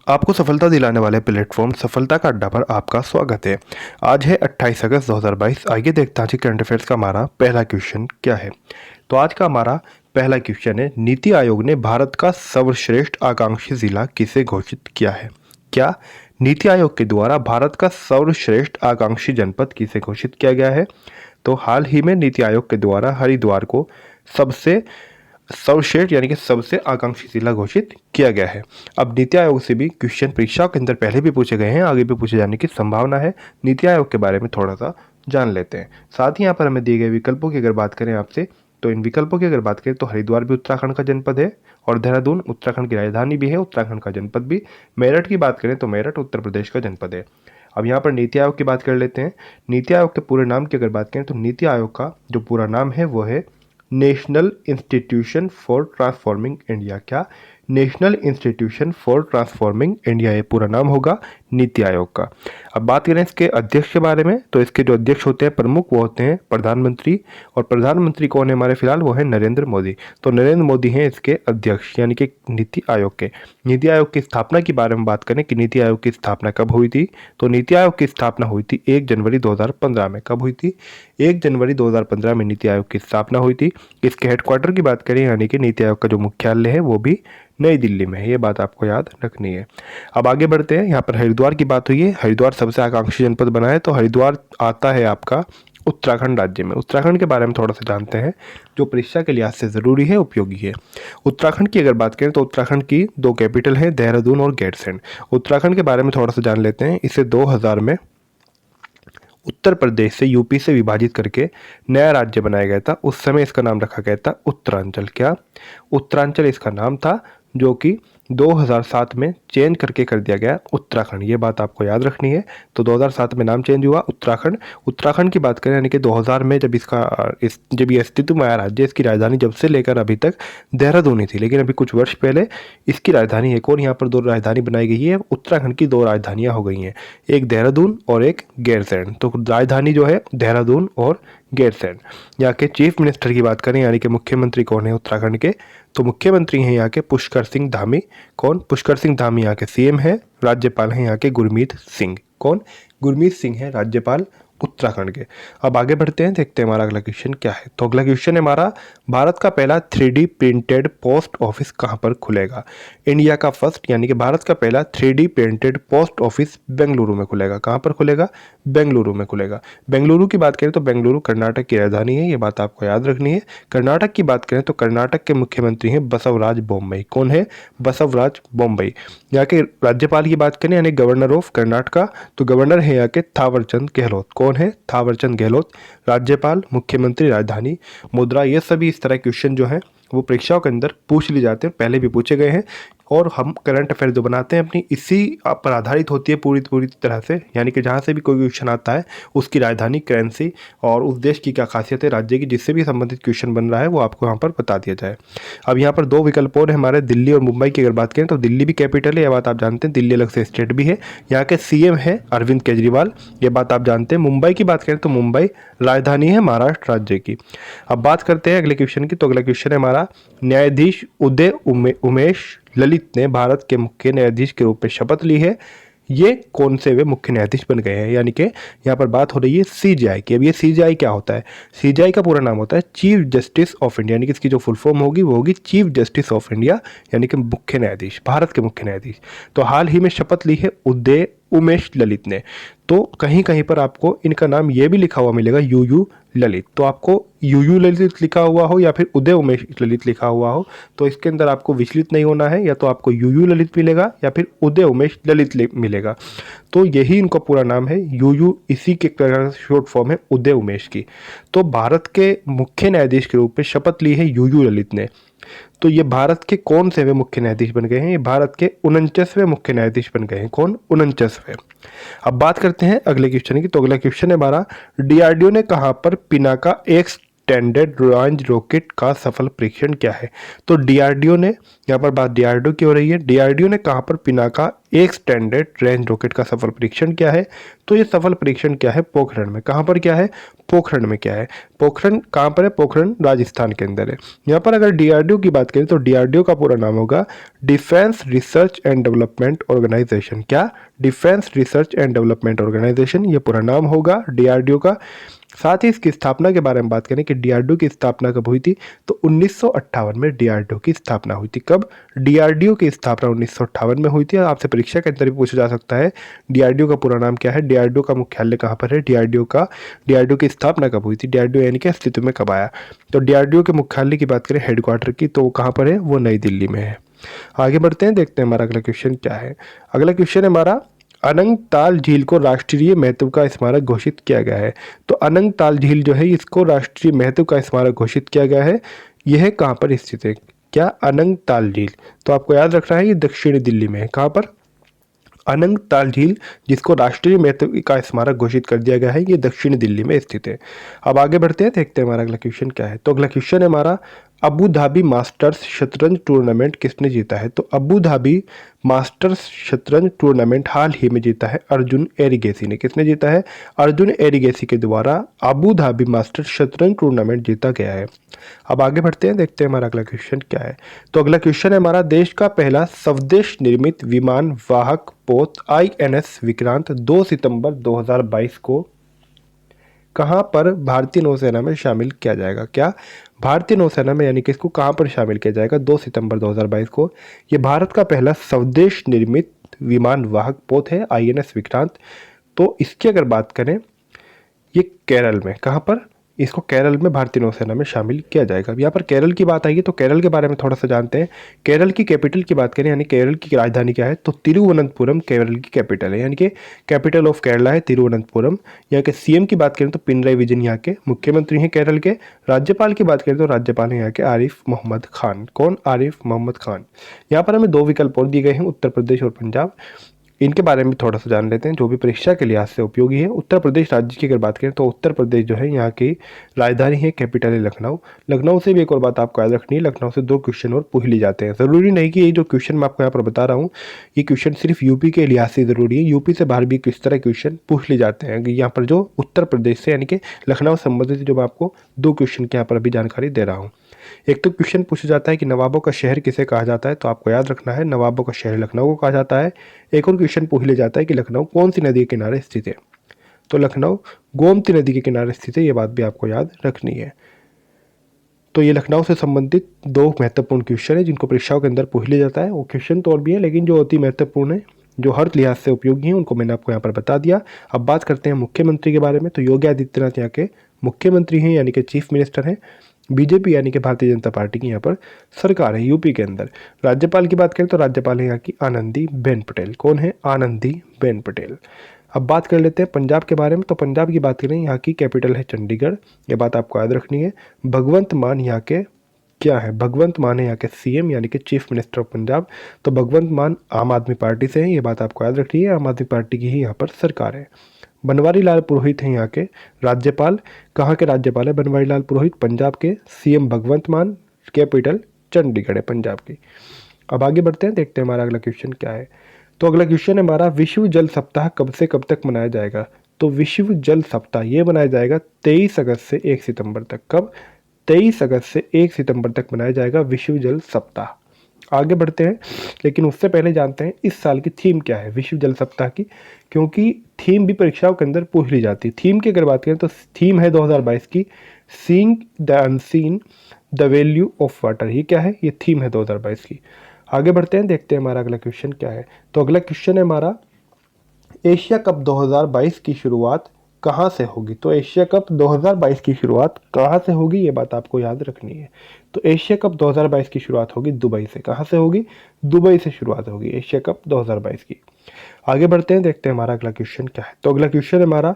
आपको सफलता दिलाने वाले प्लेटफॉर्म सफलता का अड्डा पर आपका स्वागत है। आज है 28 अगस्त 2022। आइए देखते हैं आज करंट अफेयर्स का हमारा पहला क्वेश्चन क्या है। तो आज का हमारा पहला क्वेश्चन है, नीति आयोग ने भारत का सर्वश्रेष्ठ आकांक्षी जिला किसे घोषित किया है। क्या नीति आयोग के द्वारा भारत का सर्वश्रेष्ठ आकांक्षी जनपद किसे घोषित किया गया है। तो हाल ही में नीति आयोग के द्वारा हरिद्वार को सबसे सर्वश्रेष्ठ यानी कि सबसे आकांक्षी जिला घोषित किया गया है। अब नीति आयोग से भी क्वेश्चन परीक्षाओं के अंदर पहले भी पूछे गए हैं, आगे भी पूछे जाने की संभावना है। नीति आयोग के बारे में थोड़ा सा जान लेते हैं। साथ ही यहाँ पर हमें दिए गए विकल्पों की अगर बात करें आपसे, तो इन विकल्पों की अगर बात करें तो हरिद्वार भी उत्तराखंड का जनपद है और देहरादून उत्तराखंड की राजधानी भी है, उत्तराखंड का जनपद भी। मेरठ की बात करें तो मेरठ उत्तर प्रदेश का जनपद है। अब यहाँ पर नीति आयोग की बात कर लेते हैं। नीति आयोग के पूरे नाम की अगर बात करें तो नीति आयोग का जो पूरा नाम है वो है national institution for transforming India. क्या national institution for transforming India, ये पूरा नाम होगा नीति आयोग का। अब बात करें इसके अध्यक्ष के बारे में, तो इसके जो अध्यक्ष होते हैं प्रमुख वो होते हैं प्रधानमंत्री, और प्रधानमंत्री कौन है हमारे फिलहाल, वो है नरेंद्र मोदी। तो नरेंद्र मोदी हैं इसके अध्यक्ष यानी कि नीति आयोग के। नीति आयोग की स्थापना के बारे में बात करें कि नीति आयोग की स्थापना कब हुई थी, तो नीति आयोग की स्थापना हुई थी 1 जनवरी 2015 में। कब हुई थी, 1 जनवरी 2015 में नीति आयोग की स्थापना हुई थी। इसके हेडक्वार्टर की बात करें यानी कि नीति आयोग का जो मुख्यालय है वो भी नई दिल्ली में है, ये बात आपको याद रखनी है। अब आगे बढ़ते हैं। यहाँ पर हरिद्वार की बात हुई है, हरिद्वार सबसे आकांक्षी जनपद बना है, तो हरिद्वार आता है आपका उत्तराखंड राज्य में। उत्तराखंड के बारे में थोड़ा सा जानते हैं, जो परीक्षा के लिहाज से ज़रूरी है, उपयोगी है। उत्तराखंड की अगर बात करें तो उत्तराखंड की 2 कैपिटल हैं, देहरादून और गैरसैंण। उत्तराखंड के बारे में थोड़ा सा जान लेते हैं। इसे 2000 में उत्तर प्रदेश से, यूपी से विभाजित करके नया राज्य बनाया गया था। उस समय इसका नाम रखा गया था उत्तरांचल। क्या उत्तरांचल इसका नाम था, जो कि 2007 में चेंज करके कर दिया गया उत्तराखंड, ये बात आपको याद रखनी है। तो 2007 में नाम चेंज हुआ उत्तराखंड। उत्तराखंड की बात करें यानी कि 2000 में जब जब ये अस्तित्व में आया राज्य, इसकी राजधानी जब से लेकर अभी तक देहरादून ही थी, लेकिन अभी कुछ वर्ष पहले इसकी राजधानी एक और यहाँ पर 2 राजधानी बनाई गई है। उत्तराखंड की 2 राजधानियाँ हो गई हैं, एक देहरादून और एक गैरसैंण। तो राजधानी जो है देहरादून और गैरसैंण। यहाँ के चीफ मिनिस्टर की बात करें यानी कि मुख्यमंत्री कौन है उत्तराखंड के, तो मुख्यमंत्री हैं यहाँ के पुष्कर सिंह धामी। कौन, पुष्कर सिंह धामी यहाँ के सीएम है। राज्यपाल हैं यहाँ के गुरमीत सिंह। कौन, गुरमीत सिंह है राज्यपाल उत्तराखंड के। अब आगे बढ़ते हैं, देखते हैं हमारा अगला क्वेश्चन क्या है। तो अगला क्वेश्चन है हमारा, भारत का पहला 3D प्रिंटेड पोस्ट ऑफिस कहाँ पर खुलेगा। इंडिया का फर्स्ट यानी कि भारत का पहला 3D printed post office Bengaluru में खुलेगा। कहाँ पर खुलेगा, बेंगलुरु में खुलेगा। बेंगलुरु की बात करें तो बेंगलुरु कर्नाटक की राजधानी है, ये बात आपको याद रखनी है। कर्नाटक की बात करें तो कर्नाटक के मुख्यमंत्री हैं बसवराज बोम्मई। कौन है, बसवराज बोम्मई। यहाँ के राज्यपाल की बात करें यानी गवर्नर ऑफ कर्नाटका, तो गवर्नर है यहाँ के थावरचंद गहलोत। कौन है, थावरचंद गहलोत। राज्यपाल, मुख्यमंत्री, राजधानी, मुद्रा, ये सभी इस तरह क्वेश्चन जो हैं वो परीक्षाओं के अंदर पूछ लिए जाते हैं, पहले भी पूछे गए हैं। और हम करंट अफेयर जो बनाते हैं अपनी इसी पर आधारित होती है पूरी पूरी तरह से, यानी कि जहाँ से भी कोई क्वेश्चन आता है उसकी राजधानी, करेंसी और उस देश की क्या खासियत है राज्य की, जिससे भी संबंधित क्वेश्चन बन रहा है वो आपको यहाँ पर बता दिया जाए। अब यहाँ पर 2 विकल्प और हमारे, दिल्ली और मुंबई की अगर बात करें तो दिल्ली भी कैपिटल है, यह बात आप जानते हैं। दिल्ली अलग से स्टेट भी है। यहाँ के सीएम है अरविंद केजरीवाल, ये बात आप जानते हैं। मुंबई की बात करें तो मुंबई राजधानी है महाराष्ट्र राज्य की। अब बात करते हैं अगले क्वेश्चन की। तो अगला क्वेश्चन है हमारा, न्यायाधीश उदय उमेश ललित ने भारत के मुख्य न्यायाधीश के रूप में शपथ ली है। ये कौन से वे मुख्य न्यायाधीश बन गए हैं, यानी कि यहाँ पर बात हो रही है सीजेआई की। अब ये सीजेआई क्या होता है, सीजेआई का पूरा नाम होता है चीफ जस्टिस ऑफ इंडिया, यानी कि इसकी जो फुल फॉर्म होगी वो होगी चीफ जस्टिस ऑफ इंडिया, यानी कि मुख्य न्यायाधीश, भारत के मुख्य न्यायाधीश। तो हाल ही में शपथ ली है उदय उमेश ललित ने। तो कहीं कहीं पर आपको इनका नाम ये भी लिखा हुआ मिलेगा यूयू ललित। तो आपको यूयू ललित लिखा हुआ हो या फिर उदय उमेश ललित लिखा हुआ हो, तो इसके अंदर आपको विचलित नहीं होना है, या तो आपको यूयू ललित मिलेगा या फिर उदय उमेश ललित मिलेगा। तो यही इनका पूरा नाम है यूयू, इसी के शॉर्ट फॉर्म है उदय उमेश की। तो भारत के मुख्य न्यायाधीश के रूप में शपथ ली है यूयू ललित ने। तो ये भारत के कौन से वे मुख्य न्यायाधीश बन गए हैं, ये भारत के 49वें मुख्य न्यायाधीश बन गए हैं। कौन, 49वें। अब बात करते हैं अगले क्वेश्चन की। तो अगला क्वेश्चन है हमारा, डीआरडीओ ने कहां पर Pinaka X standard range rocket का सफल परीक्षण क्या है? तो डीआरडीओ ने, यहाँ पर बात डीआरडीओ की हो रही है, डीआरडीओ ने कहाँ पर पिनाका एक स्टैंडर्ड रेंज रॉकेट का सफल परीक्षण किया है? तो ये सफल परीक्षण क्या है? पोखरण में। कहाँ पर क्या है? पोखरण में क्या है? पोखरण कहाँ पर है? पोखरण राजस्थान के अंदर है। यहाँ पर अगर डीआरडीओ की बात करें तो डीआरडीओ का पूरा नाम होगा defence research and development organisation. क्या? Defence research and development organisation, ये पूरा नाम होगा डीआरडीओ का। साथ ही इसकी स्थापना के बारे में बात करें कि डीआरडीओ की स्थापना कब हुई थी, तो 1958 में डीआरडीओ की स्थापना हुई थी। कब? डीआरडीओ की स्थापना 1958 में हुई थी। आपसे परीक्षा के अंदर भी पूछा जा सकता है डीआरडीओ का पूरा नाम क्या है, डीआरडीओ का मुख्यालय कहाँ पर है, डीआरडीओ की स्थापना कब हुई थी, डीआरडीओ यानी कि अस्तित्व में कब आया। तो डीआरडीओ के मुख्यालय की बात करें, हेडक्वार्टर की, तो वो कहाँ पर है? वो नई दिल्ली में है। आगे बढ़ते हैं, देखते हैं हमारा अगला क्वेश्चन क्या है। अगला क्वेश्चन है हमारा, अनंगताल झील को राष्ट्रीय महत्व का स्मारक घोषित किया गया है। तो अनंगताल झील जो है इसको राष्ट्रीय महत्व का स्मारक घोषित किया गया है। यह कहाँ पर स्थित है? क्या? अनंगताल झील। तो आपको याद रखना है ये दक्षिणी दिल्ली में है। कहाँ पर? अनंगताल झील, जिसको राष्ट्रीय महत्व का स्मारक घोषित कर दिया गया है, ये दक्षिणी दिल्ली में स्थित है। अब आगे बढ़ते हैं, देखते हैं हमारा अगला क्वेश्चन क्या है। तो अगला क्वेश्चन है हमारा, अबू धाबी मास्टर्स शतरंज टूर्नामेंट किसने जीता है? तो अबू धाबी मास्टर्स शतरंज टूर्नामेंट हाल ही में जीता है अर्जुन एरिगेसी ने। किसने जीता है? अर्जुन एरिगेसी के द्वारा अबू धाबी मास्टर्स शतरंज टूर्नामेंट जीता गया है। अब आगे बढ़ते हैं, देखते हैं हमारा अगला क्वेश्चन क्या है। तो अगला क्वेश्चन है हमारा, देश का पहला स्वदेश निर्मित विमान वाहक पोत आईएनएस विक्रांत 2 सितंबर 2022 को कहाँ पर भारतीय नौसेना में शामिल किया जाएगा? क्या? भारतीय नौसेना में, यानी कि इसको कहाँ पर शामिल किया जाएगा 2 सितंबर 2022 को? ये भारत का पहला स्वदेश निर्मित विमान वाहक पोत है आईएनएस विक्रांत। तो इसकी अगर बात करें, ये केरल में, कहाँ पर? इसको केरल में भारतीय नौसेना में शामिल किया जाएगा। यहाँ पर केरल की बात आई है तो केरल के बारे में थोड़ा सा जानते हैं। केरल की कैपिटल की बात करें, यानी केरल की राजधानी क्या है, तो तिरुवनंतपुरम केरल की कैपिटल है, यानी कि कैपिटल ऑफ केरला है तिरुवनंतपुरम। यहाँ के सीएम की बात करें तो पिनराई विजयन यहाँ के मुख्यमंत्री हैं केरल के। राज्यपाल की बात करें तो राज्यपाल हैं यहाँ के आरिफ मोहम्मद खान। कौन? आरिफ मोहम्मद खान। यहाँ पर हमें 2 विकल्प और दिए गए हैं, उत्तर प्रदेश और पंजाब। इनके बारे में थोड़ा सा जान लेते हैं जो भी परीक्षा के लिहाज से उपयोगी है। उत्तर प्रदेश राज्य की अगर बात करें तो उत्तर प्रदेश जो है यहाँ की राजधानी है, कैपिटल है लखनऊ। लखनऊ से भी एक और बात आपको याद रखनी है, लखनऊ से 2 क्वेश्चन और पूछ ली जाते हैं। ज़रूरी नहीं कि ये जो क्वेश्चन मैं आपको यहाँ पर बता रहा हूँ ये क्वेश्चन सिर्फ यूपी के लिहाज से ज़रूरी है, यूपी से बाहर भी किस तरह क्वेश्चन पूछ लिए जाते हैं। यहाँ पर जो उत्तर प्रदेश से यानी कि लखनऊ संबंधित जो मैं आपको 2 क्वेश्चन की यहाँ पर अभी जानकारी दे रहा हूँ। एक तो क्वेश्चन पूछा जाता है कि नवाबों का शहर किसे कहा जाता है, तो आपको याद रखना है नवाबों का शहर लखनऊ को कहा जाता है। एक और क्वेश्चन पूछ लिया जाता है कि लखनऊ कौन सी नदी के किनारे स्थित है, तो लखनऊ गोमती नदी के किनारे स्थित है। ये बात भी आपको याद रखनी है। तो ये लखनऊ से संबंधित 2 महत्वपूर्ण क्वेश्चन है जिनको परीक्षाओं के अंदर पूछ लिया जाता है। वो क्वेश्चन तो और भी है लेकिन जो अति महत्वपूर्ण है, जो हर लिहाज से उपयोगी हैं, उनको मैंने आपको यहाँ पर बता दिया। अब बात करते हैं मुख्यमंत्री के बारे में। तो योगी आदित्यनाथ यहाँ के मुख्यमंत्री हैं, यानी कि चीफ मिनिस्टर हैं। बीजेपी यानी कि भारतीय जनता पार्टी की यहाँ पर सरकार है यूपी के अंदर। राज्यपाल की बात करें तो राज्यपाल है यहाँ की आनंदीबेन पटेल। कौन है? आनंदीबेन पटेल। अब बात कर लेते हैं पंजाब के बारे में। तो पंजाब की बात करें, यहाँ की कैपिटल है चंडीगढ़। ये बात आपको याद रखनी है। भगवंत मान यहाँ के क्या है? भगवंत मान है यहाँ के सीएम यानी कि चीफ मिनिस्टर ऑफ पंजाब। तो भगवंत मान आम आदमी पार्टी से हैं, ये बात आपको याद रखनी है। आम आदमी पार्टी की ही यहाँ पर सरकार है। बनवारी लाल पुरोहित हैं यहाँ के राज्यपाल। कहाँ के राज्यपाल है बनवारी लाल पुरोहित? पंजाब के। सीएम भगवंत मान, कैपिटल चंडीगढ़ है पंजाब की। अब आगे बढ़ते हैं, देखते हैं हमारा अगला क्वेश्चन क्या है। तो अगला क्वेश्चन है हमारा, विश्व जल सप्ताह कब से कब तक मनाया जाएगा? तो विश्व जल सप्ताह ये मनाया जाएगा 23 अगस्त से 1 सितंबर तक। कब? 23 अगस्त से 1 सितंबर तक मनाया जाएगा विश्व जल सप्ताह। आगे बढ़ते हैं, लेकिन उससे पहले जानते हैं इस साल की थीम क्या है विश्व जल सप्ताह की, क्योंकि थीम भी परीक्षाओं के अंदर पूछ ली जाती है। थीम की अगर बात करें तो थीम है 2022 की, seeing the unseen the value of water. ये क्या है? ये थीम है 2022 की। आगे बढ़ते हैं, देखते हैं हमारा अगला क्वेश्चन क्या है। तो अगला क्वेश्चन है हमारा, एशिया कप 2022 की शुरुआत कहाँ से होगी? तो एशिया कप 2022 की शुरुआत कहाँ से होगी, ये बात आपको याद रखनी है। तो एशिया कप 2022 की शुरुआत होगी दुबई से। कहाँ से होगी? दुबई से शुरुआत होगी एशिया कप 2022 की। आगे बढ़ते हैं, देखते हैं हमारा अगला क्वेश्चन क्या है। तो अगला क्वेश्चन है हमारा,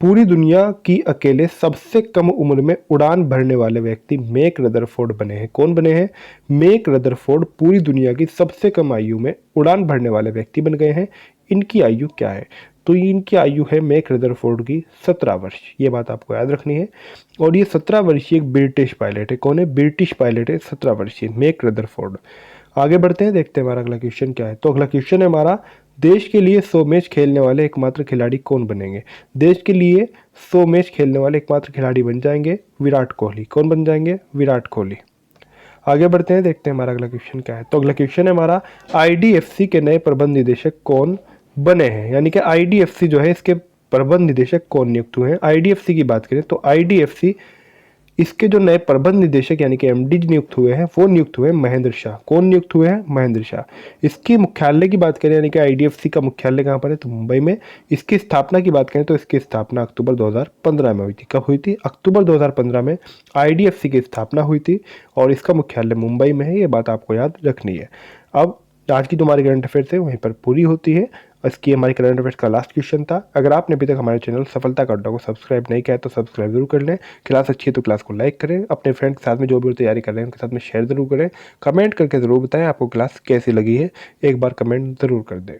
पूरी दुनिया की अकेले सबसे कम उम्र में उड़ान भरने वाले व्यक्ति मैक रदरफोर्ड बने हैं। कौन बने हैं? मैक रदरफोर्ड पूरी दुनिया की सबसे कम आयु में उड़ान भरने वाले व्यक्ति बन गए हैं। इनकी आयु क्या है? तो इनकी आयु है मैक रदरफोर्ड की 17 वर्ष। ये बात आपको याद रखनी है। और ये 17 वर्षीय एक ब्रिटिश पायलट है। कौन है? ब्रिटिश पायलट है 17 वर्षीय मैक रदरफोर्ड। आगे बढ़ते हैं, देखते हैं हमारा अगला क्वेश्चन क्या है। तो अगला क्वेश्चन है हमारा, देश के लिए 100 मैच खेलने वाले एकमात्र खिलाड़ी कौन बनेंगे? देश के लिए 100 मैच खेलने वाले एकमात्र खिलाड़ी बन जाएंगे विराट कोहली। कौन बन जाएंगे? विराट कोहली। आगे बढ़ते हैं, देखते हैं हमारा अगला क्वेश्चन क्या है। तो अगला क्वेश्चन है हमारा, आईडीएफसी के नए प्रबंध निदेशक कौन बने हैं? यानी कि आईडीएफसी जो है इसके प्रबंध निदेशक कौन नियुक्त हुए हैं? आईडीएफसी की बात करें तो आईडीएफसी इसके जो नए प्रबंध निदेशक यानी कि एमडी नियुक्त हुए हैं वो नियुक्त हुए हैं महेंद्र शाह। कौन नियुक्त हुए हैं? महेंद्र शाह। इसकी मुख्यालय की बात करें यानी कि आईडीएफसी का मुख्यालय कहाँ पर है? तो मुंबई में। इसकी स्थापना की बात करें तो इसकी स्थापना अक्टूबर 2015 में हुई थी। कब हुई थी? अक्टूबर 2015 में आईडीएफसी की स्थापना हुई थी और इसका मुख्यालय मुंबई में है। ये बात आपको याद रखनी है। अब आज की जो हमारी करंट अफेयर्स है वहीं पर पूरी होती है। इसकी हमारी करंट अफेयर्स का लास्ट क्वेश्चन था। अगर आपने अभी तक हमारे चैनल सफलता का अड्डा को सब्सक्राइब नहीं किया है तो सब्सक्राइब जरूर कर लें। क्लास अच्छी है तो क्लास को लाइक करें। अपने फ्रेंड के साथ में जो भी तैयारी कर रहे हैं उनके साथ में शेयर जरूर करें। कमेंट करके ज़रूर बताएं आपको क्लास कैसी लगी है। एक बार कमेंट ज़रूर कर दें।